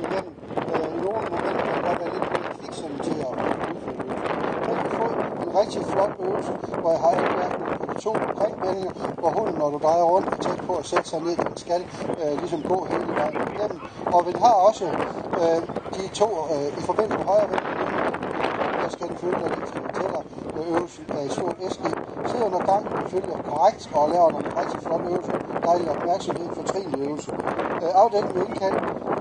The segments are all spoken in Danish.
igennem. I nogle momenter kan det godt være lidt mere fiksomt til at udføre øvelsen. Man kan få en rigtig flot øvelse, hvor jeg har anmærkning på de to omkringvendinger, hvor hunden, når du drejer rundt, er tæt på at sætte sig ned, den skal ligesom gå hele vejen igennem. Og vi har også de to i forbindelse med højre vending, der skal den følge, at de tæller øvelsen af et stort SG. Sidder under gang, den følger korrekt og laver en rigtig flot øvelse. Dejlig opmærksomhed for trinlig øvelse. Afdækning med indkald,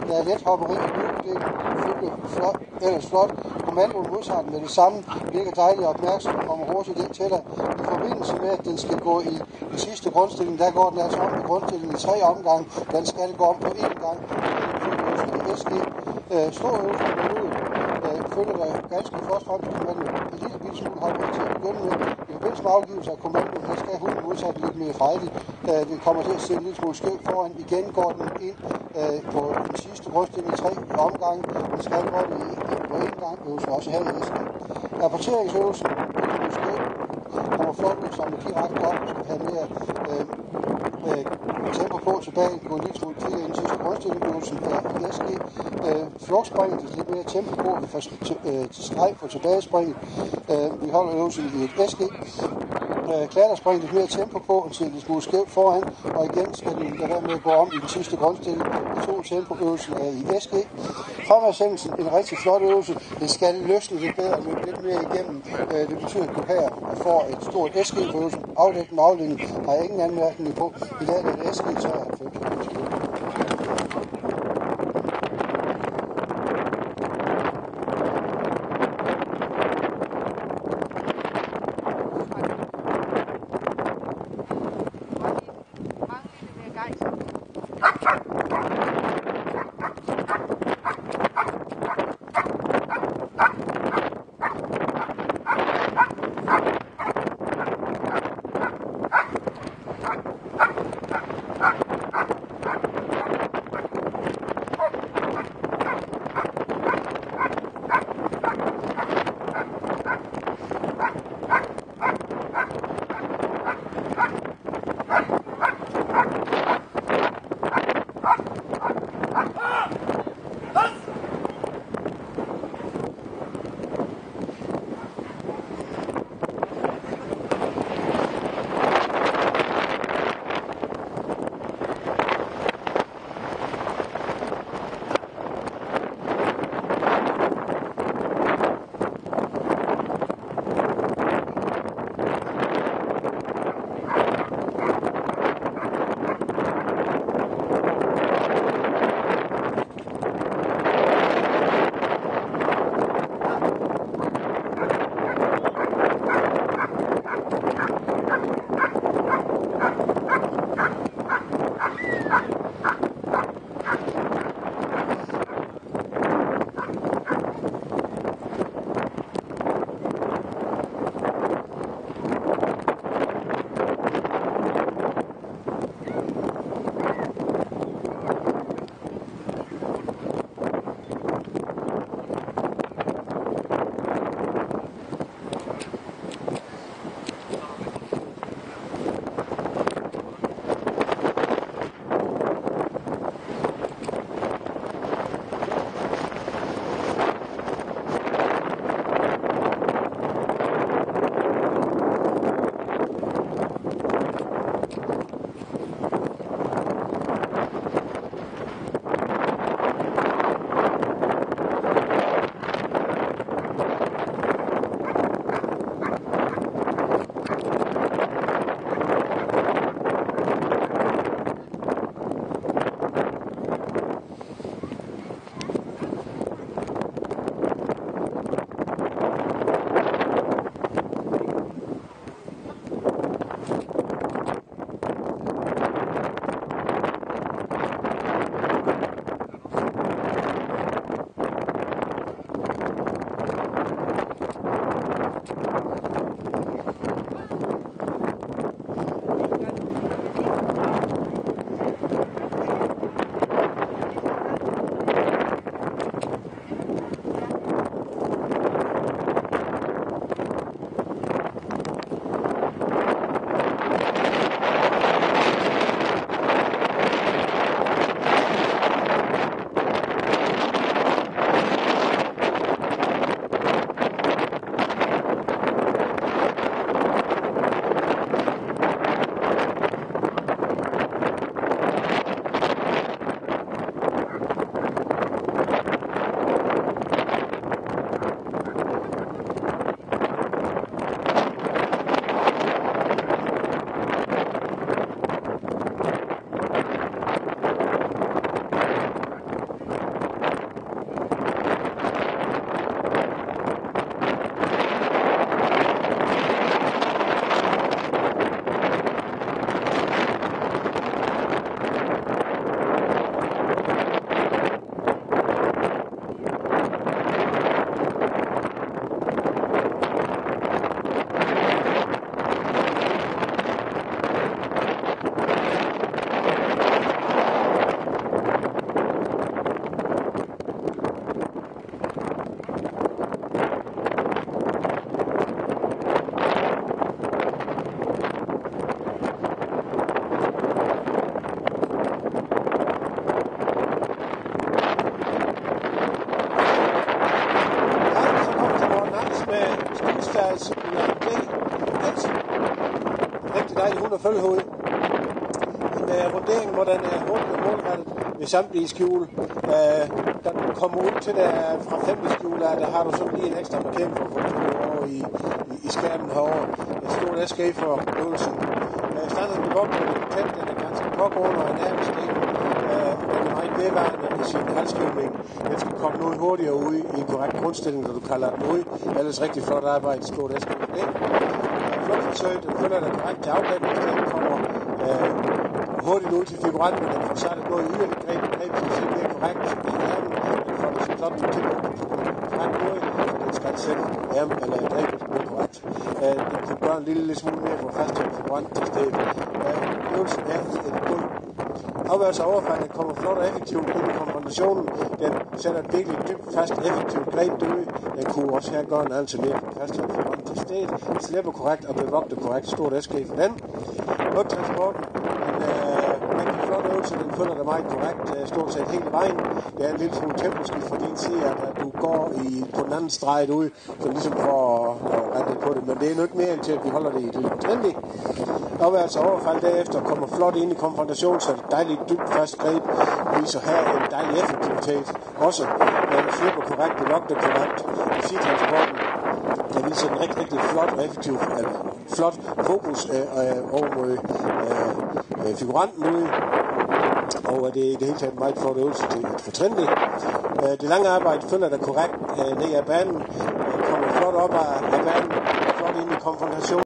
der er let hopperi i løbedelen, følger flot, ellers flot. Kommandoen modtager den med det samme, virker dejlig opmærksom og kommer hurtigt den tæller. I forbindelse med, at den skal gå i den sidste grundstilling, der går den altså om i grundstillingen i 3 omgange. Den skal gå om på 1 gang. SG. Stor øvelse på løbet. Følger der ganske først frem til kommandoen. En lille bil smule hopperi til at begynde med. I forbindelse med afgivelse af kommandoen, der skal hunden modsat lidt mere frejdigt. Den kommer til at se en lille smule skævt foran. Igen går den ind på den sidste grundstilling i 3 omgange. Den skal gå på 1 gang. Øvelsen også her i SG. Rapporteringsøvelsen. Kommer flot ud, som er direkte op og skal have mere tempo på tilbage, gå en lille smule til den sidste grundstillingøvelsen her i SG. Flugtspringet, det er lidt mere tempo på, vi får til streg på tilbagespringet. Vi holder øvelsen i et SG. Klatterspringet lidt mere tempo på, og til lidt smule skævt foran, og igen skal den lade være med at gå om i den sidste grundstilling. De to tempoøvelsen er i SG. Fremadsættelsen, en rigtig flot øvelse. Den skal løsne lidt bedre og løbe lidt mere igennem. Det betyder, at du her får et stort SG på øvelsen. Afdækning og afledning har jeg ingen anmærkning på. I dag er det SG 93. dejlig hund at følge ud. En rundering, hvor den er målrettet ved samtlige skjul. Da du kommer ud til der fra 5. skjul, der har du sådan lige en ekstra markering for at få over i skærmen herovre. Et stort escape for øvelsen. Standarden med vogten er tæt, den er ganske pågående og energisk. Den er meget vedvarende i sin halvskivning. Den skal komme noget hurtigere ud i en korrekt grundstilling, når du kalder den ud. Ellers rigtig flot arbejde, stort escape for det. Flot forsøg, den følger dig korrekt til afgrebning, den kommer hurtigt ud til figuranten, den får sat noget yderligere greb til at se mere korrekt i ærmen. Den får det sådan til korrekt ud, den skal sætte ærmen eller grebet mere korrekt. Den kunne gøre en lille smule mere for at fastholde figuranten til stedet. Øvelsen er i et gulv. Afværelse af overfaldet kommer flot og effektivt ind i konfrontationen. Den sætter et virkelig dybt, fast, effektivt greb derude. Den kunne også her gøre en anelse mere for at fastholde figuranten til stedet. Slipper korrekt og bevogter korrekt. Stort escape for den. Rygtransporten. Så den følger dig meget korrekt, stort set hele vejen. Det er en lille smule temposkift fra din side, at du går på den anden streg ud, så ligesom for at rette på det. Men det er nok mere end til, at vi holder det i et lille trendy. Afværelse overfald derefter kommer flot ind i konfrontation, så et dejligt dybt fast greb viser her en dejlig effektivitet. Også slipper korrekt, bevogter korrekt. Transporten der viser en rigtig flot og effektiv, flot fokus over mod figuranten ude. Og det er i det hele taget en meget flot øvelse til et fortrinligt. Det lange arbejde følger der korrekt ned ad banen, kommer flot op af banen, flot ind i konfrontation.